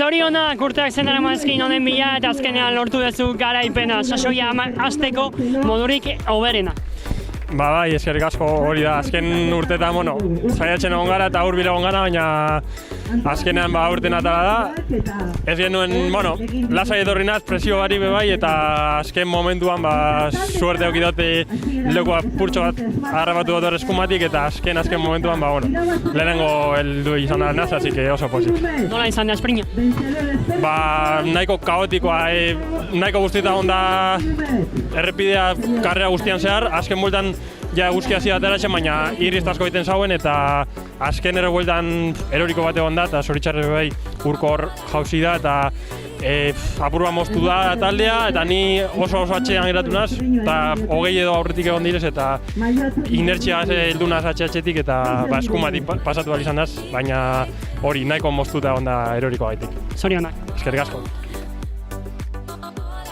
Zorionak urteak zendara mazkin honen bila eta azkenean lortu duzu garaipena, sasoia hasteko modurik hoberena. Bai, eskerrik asko hori da, azken urteetan, saiatzen egon gara eta hurbil egon gara, baina azkenean urten atala da. Ez genuen, lasai etorri naz, presio bari bai, eta azken momentuan suerte okidote leku purtso bat harrapatu dut eskumatik, eta azken momentuan, lehenengo heldu izan da naz, así que oso pozik. Nola izan da espringa? Nahiko kaotikoa, nahiko guztietan onda errepidea karrera guztian zehar, azken bueltan ja eguzki hasi ateratzen, baina irriz asko egiten zauen eta azken ere bueltan eroriko bat egon da eta zoritxarrez bai urko hor jauzi da eta apurua moztu da taldea eta ni oso atxean geratu naz eta hogei edo aurretik egon direz eta inertzia heldu naz atxetik eta eskumatik pasatu behar izan naz, baina hori nahiko moztuta egon da eroriko gaitik. Zorionak. Eskerrik asko.